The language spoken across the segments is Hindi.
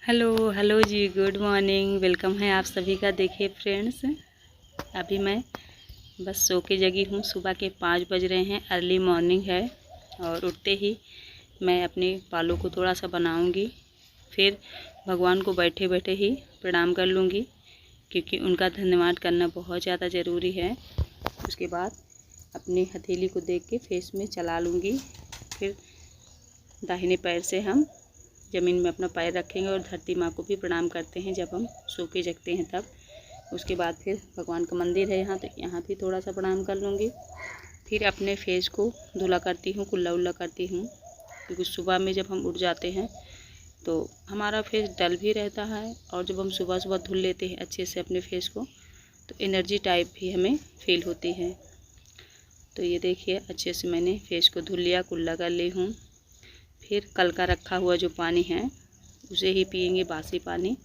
हेलो जी, गुड मॉर्निंग। वेलकम है आप सभी का। देखिए फ्रेंड्स, अभी मैं बस सो के जगी हूँ। सुबह के 5 बज रहे हैं, अर्ली मॉर्निंग है। और उठते ही मैं अपने बालों को थोड़ा सा बनाऊंगी, फिर भगवान को बैठे बैठे ही प्रणाम कर लूँगी, क्योंकि उनका धन्यवाद करना बहुत ज़्यादा ज़रूरी है। उसके बाद अपनी हथेली को देख के फेस में चला लूँगी। फिर दाहिने पैर से हम ज़मीन में अपना पैर रखेंगे और धरती माँ को भी प्रणाम करते हैं जब हम सो के जगते हैं तब। उसके बाद फिर भगवान का मंदिर है यहाँ, तो यहाँ भी थोड़ा सा प्रणाम कर लूँगी। फिर अपने फेस को धुला करती हूँ, कुल्ला उल्ला करती हूँ, क्योंकि सुबह में जब हम उठ जाते हैं तो हमारा फेस डल भी रहता है, और जब हम सुबह सुबह धुल लेते हैं अच्छे से अपने फेस को तो एनर्जी टाइप भी हमें फील होती है। तो ये देखिए, अच्छे से मैंने फेस को धुल लिया, कुल्ला कर ली हूँ। फिर कल का रखा हुआ जो पानी है उसे ही पिएंगे, बासी पानी।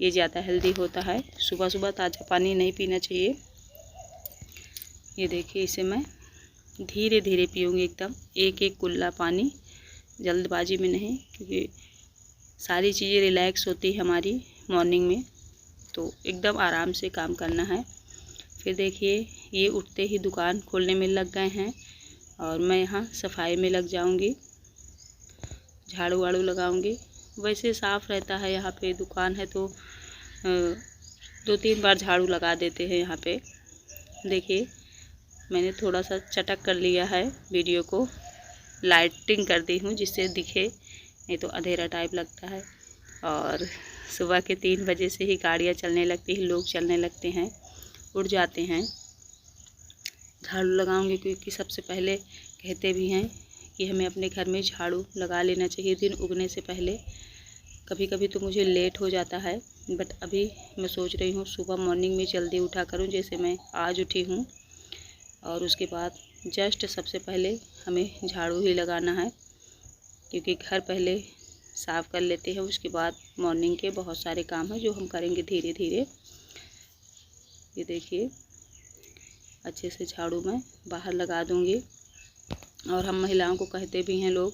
ये ज़्यादा हेल्दी होता है। सुबह सुबह ताज़ा पानी नहीं पीना चाहिए। ये देखिए, इसे मैं धीरे धीरे पीऊँगी, एकदम एक एक कुल्ला पानी, जल्दबाजी में नहीं, क्योंकि सारी चीज़ें रिलैक्स होती है हमारी मॉर्निंग में, तो एकदम आराम से काम करना है। फिर देखिए, ये उठते ही दुकान खोलने में लग गए हैं और मैं यहाँ सफाई में लग जाऊँगी, झाड़ू वाड़ू लगाऊंगी। वैसे साफ़ रहता है यहाँ पे, दुकान है तो 2-3 बार झाड़ू लगा देते हैं यहाँ पे। देखिए, मैंने थोड़ा सा चटक कर लिया है, वीडियो को लाइटिंग कर दी हूँ जिससे दिखे, नहीं तो अंधेरा टाइप लगता है। और सुबह के 3 बजे से ही गाड़ियाँ चलने लगती हैं, लोग चलने लगते हैं, उठ जाते हैं। झाड़ू लगाऊंगी क्योंकि सबसे पहले कहते भी हैं कि हमें अपने घर में झाड़ू लगा लेना चाहिए दिन उगने से पहले। कभी कभी तो मुझे लेट हो जाता है, बट अभी मैं सोच रही हूँ सुबह मॉर्निंग में जल्दी उठा करूँ, जैसे मैं आज उठी हूँ। और उसके बाद जस्ट सबसे पहले हमें झाड़ू ही लगाना है, क्योंकि घर पहले साफ़ कर लेते हैं, उसके बाद मॉर्निंग के बहुत सारे काम हैं जो हम करेंगे धीरे धीरे। ये देखिए, अच्छे से झाड़ू मैं बाहर लगा दूँगी। और हम महिलाओं को कहते भी हैं लोग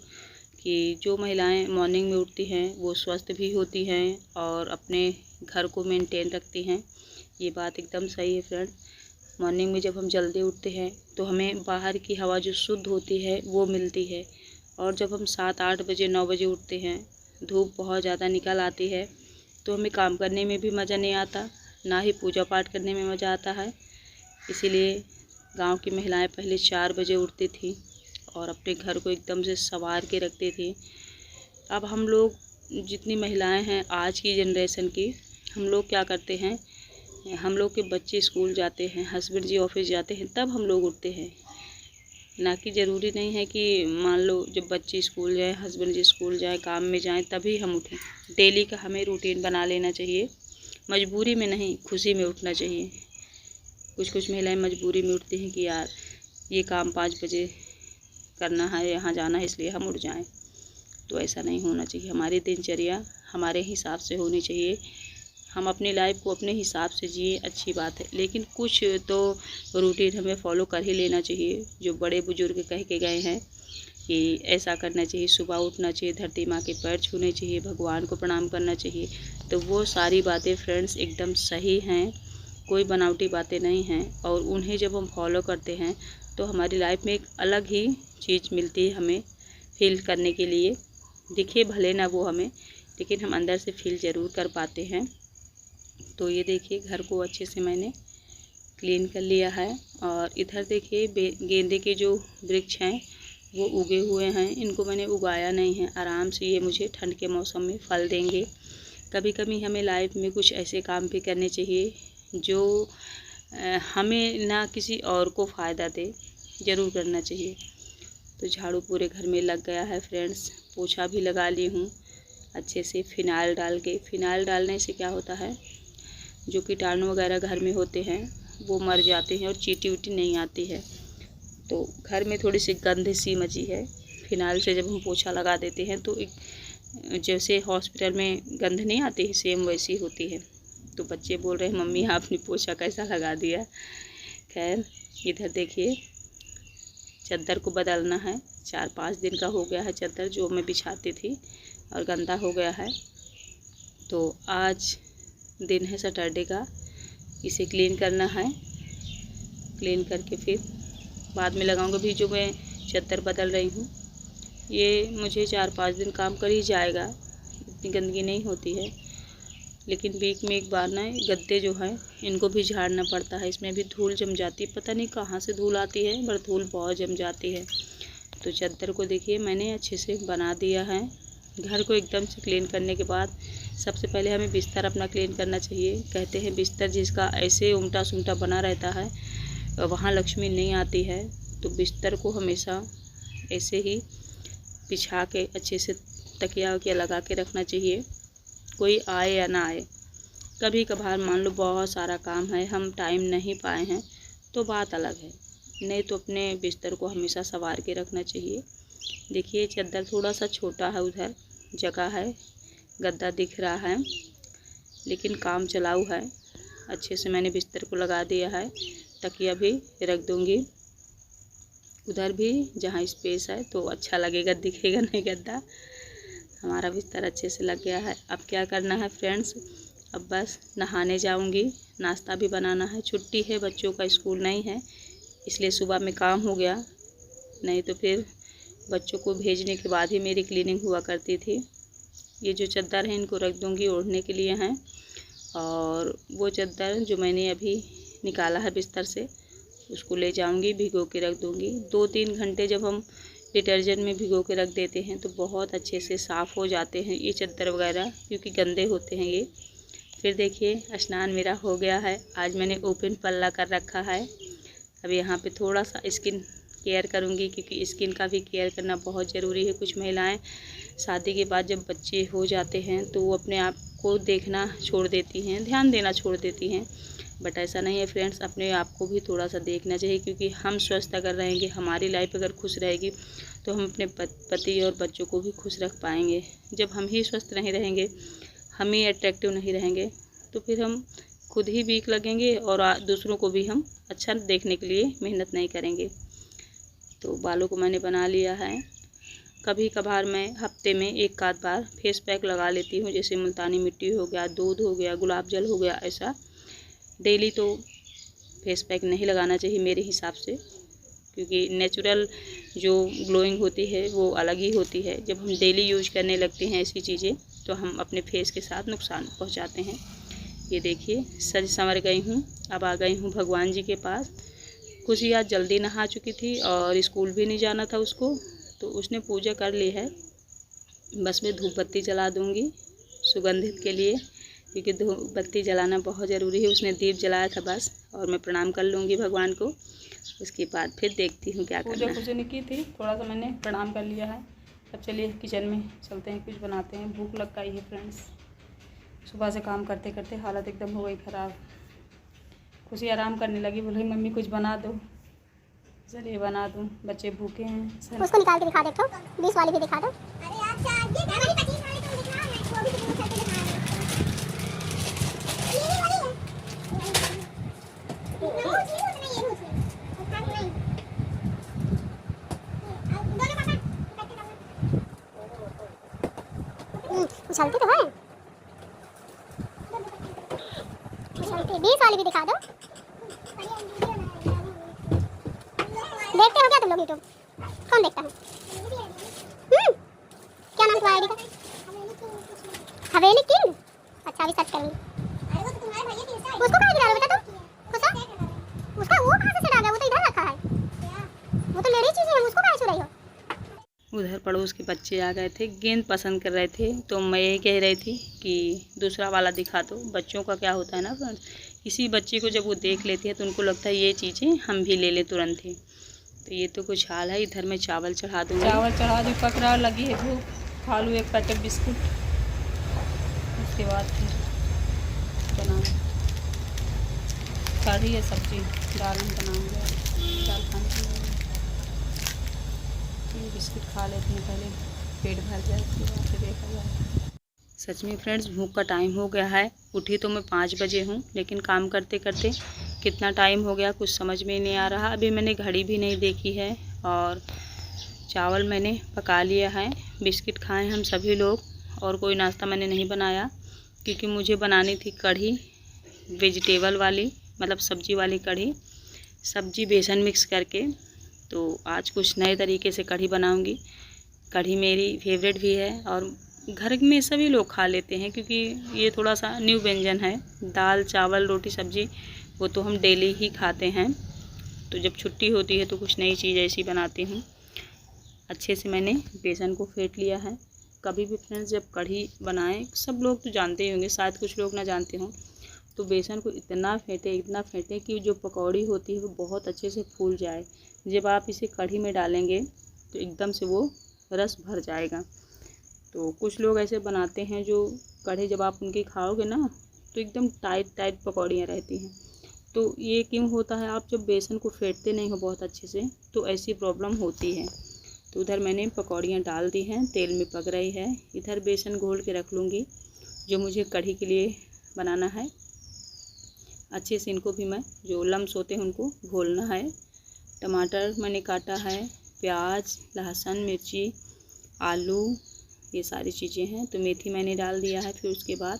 कि जो महिलाएं मॉर्निंग में उठती हैं वो स्वस्थ भी होती हैं और अपने घर को मेंटेन रखती हैं। ये बात एकदम सही है फ्रेंड। मॉर्निंग में जब हम जल्दी उठते हैं तो हमें बाहर की हवा जो शुद्ध होती है वो मिलती है, और जब हम 7-8 बजे 9 बजे उठते हैं, धूप बहुत ज़्यादा निकल आती है, तो हमें काम करने में भी मज़ा नहीं आता, ना ही पूजा पाठ करने में मज़ा आता है। इसीलिए गांव की महिलाएं पहले 4 बजे उठती थी और अपने घर को एकदम से संवार के रखती थी। अब हम लोग जितनी महिलाएं हैं आज की जनरेशन की, हम लोग क्या करते हैं, हम लोग के बच्चे स्कूल जाते हैं, हस्बैंड जी ऑफिस जाते हैं, तब हम लोग उठते हैं। ना कि ज़रूरी नहीं है कि मान लो जब बच्चे स्कूल जाएँ, हस्बैंड जी स्कूल जाएँ, काम में जाएँ, तभी हम उठें। डेली का हमें रूटीन बना लेना चाहिए। मजबूरी में नहीं, खुशी में उठना चाहिए। कुछ महिलाएं मजबूरी में उठती हैं कि यार ये काम 5 बजे करना है, यहाँ जाना है, इसलिए हम उठ जाएं। तो ऐसा नहीं होना चाहिए। हमारी दिनचर्या हमारे हिसाब से होनी चाहिए। हम अपनी लाइफ को अपने हिसाब से जिए, अच्छी बात है, लेकिन कुछ तो रूटीन हमें फॉलो कर ही लेना चाहिए। जो बड़े बुजुर्ग कह के गए हैं कि ऐसा करना चाहिए, सुबह उठना चाहिए, धरती माँ के पैर छूने चाहिए, भगवान को प्रणाम करना चाहिए, तो वो सारी बातें फ्रेंड्स एकदम सही हैं, कोई बनावटी बातें नहीं हैं। और उन्हें जब हम फॉलो करते हैं तो हमारी लाइफ में एक अलग ही चीज़ मिलती है हमें फील करने के लिए। दिखे भले ना वो हमें, लेकिन हम अंदर से फील ज़रूर कर पाते हैं। तो ये देखिए, घर को अच्छे से मैंने क्लीन कर लिया है। और इधर देखिए, गेंदे के जो वृक्ष हैं वो उगे हुए हैं, इनको मैंने उगाया नहीं है, आराम से ये मुझे ठंड के मौसम में फल देंगे। कभी कभी हमें लाइफ में कुछ ऐसे काम भी करने चाहिए जो हमें ना किसी और को फ़ायदा दे, ज़रूर करना चाहिए। तो झाड़ू पूरे घर में लग गया है फ्रेंड्स, पोछा भी लगा ली हूँ अच्छे से फिनाइल डाल के। फिनाइल डालने से क्या होता है, जो कीटाणु वगैरह घर में होते हैं वो मर जाते हैं और चींटी उटी नहीं आती है। तो घर में थोड़ी सी गंध सी मची है, फिनाइल से जब हम पोछा लगा देते हैं तो एक जैसे हॉस्पिटल में गंध नहीं आती है, सेम वैसी होती है। तो बच्चे बोल रहे हैं मम्मी आपने पोछा कैसा लगा दिया। खैर, इधर देखिए, चादर को बदलना है, 4-5 दिन का हो गया है चादर जो मैं बिछाती थी और गंदा हो गया है। तो आज दिन है सैटरडे का, इसे क्लीन करना है। क्लीन करके फिर बाद में लगाऊंगा। भी जो मैं चादर बदल रही हूँ ये मुझे 4-5 दिन काम कर ही जाएगा, इतनी गंदगी नहीं होती है। लेकिन वीक में एक बार ना गद्दे जो है इनको भी झाड़ना पड़ता है, इसमें भी धूल जम जाती है, पता नहीं कहाँ से धूल आती है पर धूल बहुत जम जाती है। तो चादर को देखिए मैंने अच्छे से बना दिया है। घर को एकदम से क्लीन करने के बाद सबसे पहले हमें बिस्तर अपना क्लीन करना चाहिए। कहते हैं बिस्तर जिसका ऐसे उल्टा सुल्टा बना रहता है वहाँ लक्ष्मी नहीं आती है। तो बिस्तर को हमेशा ऐसे ही बिछा के अच्छे से तकिया वकिया लगा के रखना चाहिए, कोई आए या ना आए। कभी कभार मान लो बहुत सारा काम है, हम टाइम नहीं पाए हैं तो बात अलग है, नहीं तो अपने बिस्तर को हमेशा संवार के रखना चाहिए। देखिए चादर थोड़ा सा छोटा है, उधर जगह है, गद्दा दिख रहा है, लेकिन काम चलाऊ है। अच्छे से मैंने बिस्तर को लगा दिया है। तकिया भी रख दूँगी उधर भी जहाँ स्पेस है, तो अच्छा लगेगा, दिखेगा नहीं गद्दा। हमारा बिस्तर अच्छे से लग गया है। अब क्या करना है फ्रेंड्स, अब बस नहाने जाऊंगी, नाश्ता भी बनाना है। छुट्टी है, बच्चों का स्कूल नहीं है, इसलिए सुबह में काम हो गया, नहीं तो फिर बच्चों को भेजने के बाद ही मेरी क्लीनिंग हुआ करती थी। ये जो चादर है इनको रख दूंगी, ओढ़ने के लिए हैं। और वो चादर जो मैंने अभी निकाला है बिस्तर से उसको ले जाऊंगी, भिगो के रख दूंगी। 2-3 घंटे जब हम डिटर्जेंट में भिगो के रख देते हैं तो बहुत अच्छे से साफ़ हो जाते हैं ये चादर वगैरह, क्योंकि गंदे होते हैं ये। फिर देखिए स्नान मेरा हो गया है। आज मैंने ओपन पल्ला कर रखा है। अब यहाँ पे थोड़ा सा स्किन केयर करूँगी, क्योंकि स्किन का भी केयर करना बहुत ज़रूरी है। कुछ महिलाएं शादी के बाद जब बच्चे हो जाते हैं तो वो अपने आप को देखना छोड़ देती हैं, ध्यान देना छोड़ देती हैं, बट ऐसा नहीं है फ्रेंड्स। अपने आप को भी थोड़ा सा देखना चाहिए, क्योंकि हम स्वस्थ अगर रहेंगे, हमारी लाइफ अगर खुश रहेगी तो हम अपने पति और बच्चों को भी खुश रख पाएंगे। जब हम ही स्वस्थ नहीं रहेंगे, हम ही अट्रैक्टिव नहीं रहेंगे, तो फिर हम खुद ही वीक लगेंगे और दूसरों को भी हम अच्छा देखने के लिए मेहनत नहीं करेंगे। तो बालों को मैंने बना लिया है। कभी कभार मैं हफ्ते में 1-आध बार फेस पैक लगा लेती हूँ, जैसे मुल्तानी मिट्टी हो गया, दूध हो गया, गुलाब जल हो गया। ऐसा डेली तो फेस पैक नहीं लगाना चाहिए मेरे हिसाब से, क्योंकि नेचुरल जो ग्लोइंग होती है वो अलग ही होती है। जब हम डेली यूज करने लगते हैं ऐसी चीज़ें तो हम अपने फेस के साथ नुकसान पहुंचाते हैं। ये देखिए सज संवर गई हूँ, अब आ गई हूँ भगवान जी के पास। खुशी आज जल्दी नहा चुकी थी और स्कूल भी नहीं जाना था उसको, तो उसने पूजा कर ली है। बस मैं धूप बत्ती जला दूँगी सुगंधित के लिए, क्योंकि धूप बत्ती जलाना बहुत ज़रूरी है। उसने दीप जलाया था बस, और मैं प्रणाम कर लूँगी भगवान को। उसके बाद फिर देखती हूँ क्या करना है। पूजा नहीं की थी, थोड़ा सा मैंने प्रणाम कर लिया है। अब चलिए किचन में चलते हैं, कुछ बनाते हैं। भूख लग गई है फ्रेंड्स, सुबह से काम करते करते हालत एकदम हो गई ख़राब। खुशी आराम करने लगी, बोली मम्मी कुछ बना दो। चलिए बना दूँ, बच्चे भूखे हैं। उसको निकाल के दिखा दे, तो 20 वाली भी दिखा दो। उछलती तो है, उछलती। 20 वाली भी दिखा दो। देखते हो क्या तुम लोग यूट्यूब? कौन देखता है? क्या नाम तुम्हारा आईडी का? हवेली किंग। अच्छा अभी सर्च करूँगी। उसको कहाँ गिरा बेटा तुम? उसका वो कहाँ से चला गया? वो तो इधर रखा है, वो तो मेरी चीज़ें हैं, उसको कहाँ छू रही हो? उधर पड़ोस के बच्चे आ गए थे, गेंद पसंद कर रहे थे, तो मैं यही कह रही थी कि दूसरा वाला दिखा दो। बच्चों का क्या होता है ना फ्रेंड्स, किसी बच्चे को जब वो देख लेती है तो उनको लगता है ये चीज़ें हम भी ले लें तुरंत ही। तो ये तो कुछ हाल है। इधर मैं चावल चढ़ा दूँगी। चावल चढ़ा दी, पकड़ा लगी है भूख, खा लूँ 1 पैकेट बिस्कुट, उसके बाद फिर बना कढ़ी है, सब्जी दाल हम बनाऊँगा, दाल खाने बिस्कुट खा लेते हैं पहले, पेट भर जाए उसके बाद फिर देखा जाए। सच में फ्रेंड्स भूख का टाइम हो गया है। उठी तो मैं 5 बजे हूँ, लेकिन काम करते करते कितना टाइम हो गया कुछ समझ में नहीं आ रहा। अभी मैंने घड़ी भी नहीं देखी है। और चावल मैंने पका लिया है, बिस्किट खाए हम सभी लोग, और कोई नाश्ता मैंने नहीं बनाया। क्योंकि मुझे बनानी थी कढ़ी वेजिटेबल वाली, मतलब सब्जी वाली कढ़ी, सब्जी बेसन मिक्स करके। तो आज कुछ नए तरीके से कढ़ी बनाऊंगी। कढ़ी मेरी फेवरेट भी है और घर में सभी लोग खा लेते हैं, क्योंकि ये थोड़ा सा न्यू व्यंजन है। दाल चावल रोटी सब्जी वो तो हम डेली ही खाते हैं, तो जब छुट्टी होती है तो कुछ नई चीज़ ऐसी बनाती हूँ। अच्छे से मैंने बेसन को फेंट लिया है। कभी भी फ्रेंड्स जब कढ़ी बनाएं, सब लोग तो जानते ही होंगे, शायद कुछ लोग ना जानते हों, तो बेसन को इतना फेंटें कि जो पकौड़ी होती है वो बहुत अच्छे से फूल जाए। जब आप इसे कढ़ी में डालेंगे तो एकदम से वो रस भर जाएगा। तो कुछ लोग ऐसे बनाते हैं जो कढ़ी जब आप उनकी खाओगे ना तो एकदम टाइट पकौड़ियाँ रहती हैं। तो ये क्यों होता है, आप जब बेसन को फेंटते नहीं हो बहुत अच्छे से तो ऐसी प्रॉब्लम होती है। तो उधर मैंने पकौड़ियाँ डाल दी हैं, तेल में पक रही है। इधर बेसन घोल के रख लूँगी जो मुझे कढ़ी के लिए बनाना है। अच्छे से इनको भी मैं जो लम्स होते हैं उनको घोलना है। टमाटर मैंने काटा है, प्याज, लहसुन, मिर्ची, आलू, ये सारी चीज़ें हैं। तो मेथी मैंने डाल दिया है। फिर उसके बाद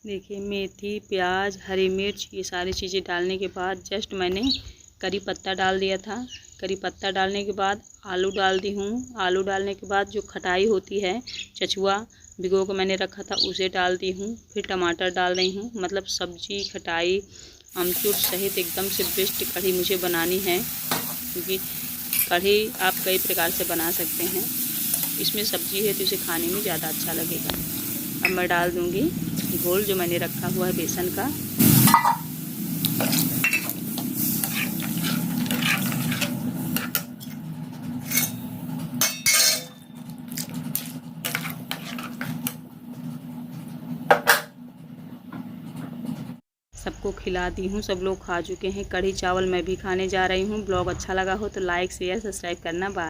देखिए मेथी, प्याज, हरी मिर्च, ये सारी चीज़ें डालने के बाद जस्ट मैंने करी पत्ता डाल दिया था। करी पत्ता डालने के बाद आलू डाल दी हूँ। आलू डालने के बाद जो खटाई होती है, चचुआ भिगो के मैंने रखा था उसे डाल दी हूँ। फिर टमाटर डाल रही हूँ। मतलब सब्जी, खटाई, अमचूर सहित एकदम से बेस्ट कढ़ी मुझे बनानी है, क्योंकि कढ़ी आप कई प्रकार से बना सकते हैं। इसमें सब्जी है तो इसे खाने में ज़्यादा अच्छा लगेगा। अब मैं डाल दूँगी घोल जो मैंने रखा हुआ है बेसन का। सबको खिला दी हूँ, सब लोग खा चुके हैं। कढ़ी चावल मैं भी खाने जा रही हूँ। ब्लॉग अच्छा लगा हो तो लाइक शेयर सब्सक्राइब करना। बाय।